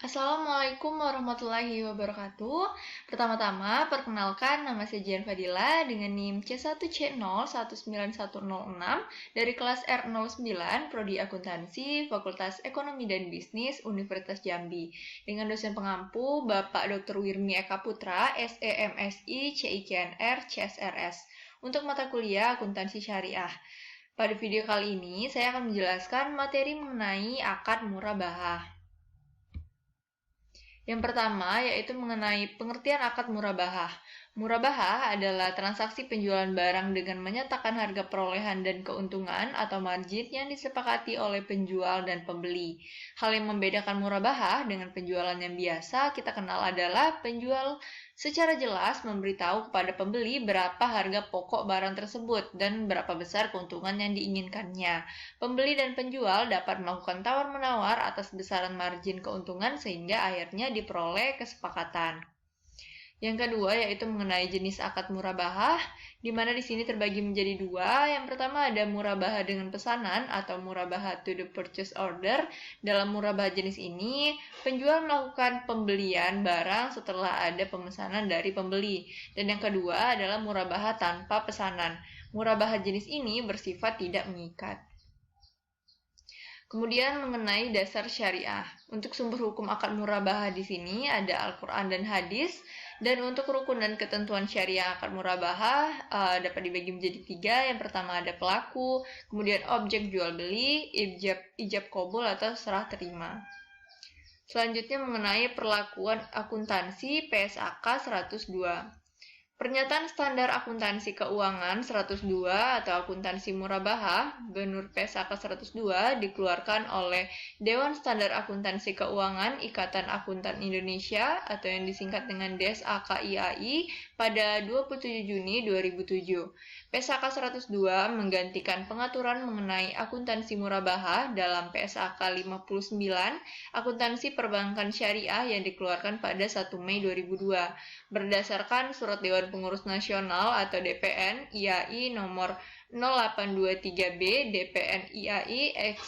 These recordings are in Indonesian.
Assalamualaikum warahmatullahi wabarakatuh. Pertama-tama, perkenalkan nama saya Jian Fadila dengan NIM C1C0191006 dari kelas R09 Prodi Akuntansi Fakultas Ekonomi dan Bisnis Universitas Jambi dengan dosen pengampu Bapak Dr. Wirmi Eka Putra, SEMSI, CIKNR, CSRS untuk mata kuliah Akuntansi Syariah. Pada video kali ini, saya akan menjelaskan materi mengenai akad murabahah. Yang pertama yaitu mengenai pengertian akad murabahah. Murabahah adalah transaksi penjualan barang dengan menyatakan harga perolehan dan keuntungan atau margin yang disepakati oleh penjual dan pembeli. Hal yang membedakan murabahah dengan penjualan yang biasa kita kenal adalah penjual secara jelas memberitahu kepada pembeli berapa harga pokok barang tersebut dan berapa besar keuntungan yang diinginkannya. Pembeli dan penjual dapat melakukan tawar-menawar atas besaran margin keuntungan sehingga akhirnya diperoleh kesepakatan. Yang kedua yaitu mengenai jenis akad murabahah, di mana di sini terbagi menjadi dua. Yang pertama ada murabahah dengan pesanan atau murabahah to the purchase order. Dalam murabahah jenis ini, penjual melakukan pembelian barang setelah ada pemesanan dari pembeli. Dan yang kedua adalah murabahah tanpa pesanan. Murabahah jenis ini bersifat tidak mengikat. Kemudian mengenai dasar syariah. Untuk sumber hukum akad murabahah di sini ada Al-Quran dan hadis. Dan untuk rukun dan ketentuan syariah akad murabahah dapat dibagi menjadi tiga. Yang pertama ada pelaku, kemudian objek jual beli, ijab qabul atau serah terima. Selanjutnya mengenai perlakuan akuntansi PSAK 102. Pernyataan Standar Akuntansi Keuangan 102 atau Akuntansi Murabahah Benur PSAK 102 dikeluarkan oleh Dewan Standar Akuntansi Keuangan Ikatan Akuntan Indonesia atau yang disingkat dengan DSAKIAI pada 27 Juni 2007. PSAK 102 menggantikan pengaturan mengenai akuntansi murabahah dalam PSAK 59 Akuntansi Perbankan Syariah yang dikeluarkan pada 1 Mei 2002 berdasarkan Surat Dewan Pengurus Nasional atau DPN IAI nomor 0823B DPN IAI X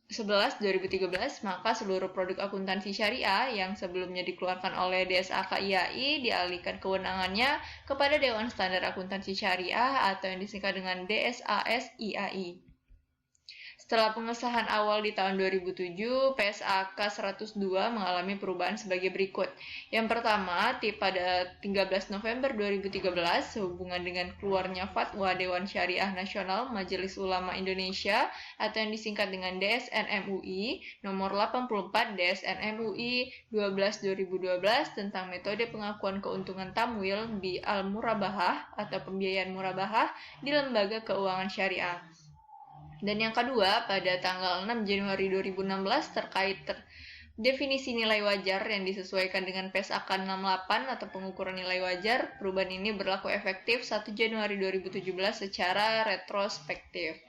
11 2013, maka seluruh produk akuntansi syariah yang sebelumnya dikeluarkan oleh DSAKIAI dialihkan kewenangannya kepada Dewan Standar Akuntansi Syariah atau yang disingkat dengan DSASIAI. Setelah pengesahan awal di tahun 2007, PSAK 102 mengalami perubahan sebagai berikut. Yang pertama, pada 13 November 2013, sehubungan dengan keluarnya Fatwa Dewan Syariah Nasional Majelis Ulama Indonesia atau yang disingkat dengan DSN-MUI nomor 84 DSN-MUI 12/2012 tentang metode pengakuan keuntungan tamwil bi al-murabahah atau pembiayaan murabahah di lembaga keuangan syariah. Dan yang kedua, pada tanggal 6 Januari 2016 terkait definisi nilai wajar yang disesuaikan dengan PSAK 68 atau pengukuran nilai wajar, perubahan ini berlaku efektif 1 Januari 2017 secara retrospektif.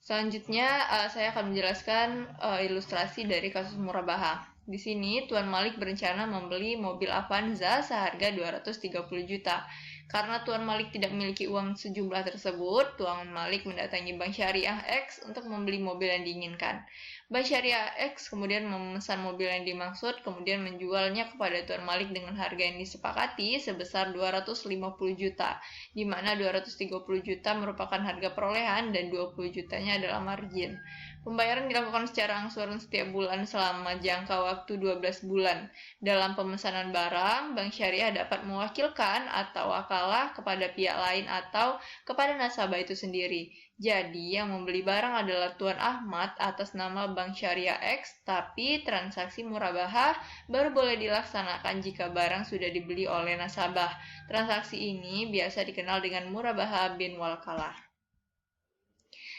Selanjutnya, saya akan menjelaskan ilustrasi dari kasus murabahah. Di sini, Tuan Malik berencana membeli mobil Avanza seharga 230 juta. Karena Tuan Malik tidak memiliki uang sejumlah tersebut, Tuan Malik mendatangi Bank Syariah X untuk membeli mobil yang diinginkan. Bank Syariah X kemudian memesan mobil yang dimaksud, kemudian menjualnya kepada Tuan Malik dengan harga yang disepakati sebesar 250 juta, di mana 230 juta merupakan harga perolehan dan 20 jutanya adalah margin. Pembayaran dilakukan secara angsuran setiap bulan selama jangka waktu 12 bulan. Dalam pemesanan barang, Bank Syariah dapat mewakilkan atau wakalah kepada pihak lain atau kepada nasabah itu sendiri. Jadi, yang membeli barang adalah Tuan Ahmad atas nama Bank Syariah X, tapi transaksi murabahah baru boleh dilaksanakan jika barang sudah dibeli oleh nasabah. Transaksi ini biasa dikenal dengan murabahah bin wakalah.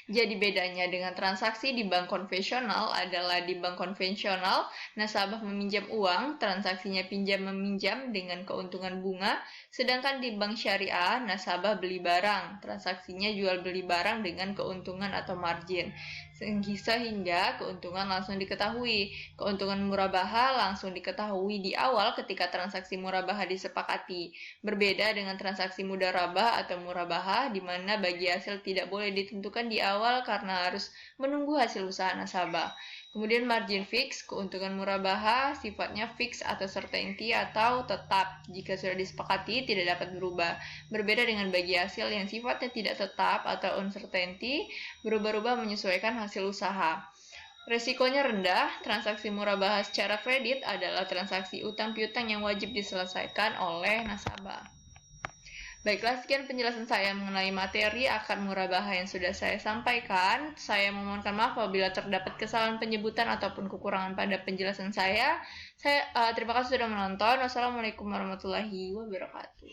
Jadi bedanya dengan transaksi di bank konvensional adalah di bank konvensional, nasabah meminjam uang, transaksinya pinjam-meminjam dengan keuntungan bunga, sedangkan di bank syariah, nasabah beli barang, transaksinya jual beli barang dengan keuntungan atau margin. sehingga keuntungan langsung diketahui. Keuntungan murabaha langsung diketahui di awal ketika transaksi murabaha disepakati. Berbeda dengan transaksi mudarabah atau murabaha, di mana bagi hasil tidak boleh ditentukan di awal karena harus menunggu hasil usaha nasabah. Kemudian margin fix, keuntungan murabaha sifatnya fix atau certainty atau tetap. Jika sudah disepakati, tidak dapat berubah. Berbeda dengan bagi hasil yang sifatnya tidak tetap atau uncertainty, berubah-ubah menyesuaikan hasil usaha. Resikonya rendah, transaksi murabaha secara kredit adalah transaksi utang piutang yang wajib diselesaikan oleh nasabah. Baiklah, sekian penjelasan saya mengenai materi akad murabaha yang sudah saya sampaikan. Saya memohonkan maaf apabila terdapat kesalahan penyebutan ataupun kekurangan pada penjelasan saya. Terima kasih sudah menonton. Wassalamualaikum warahmatullahi wabarakatuh.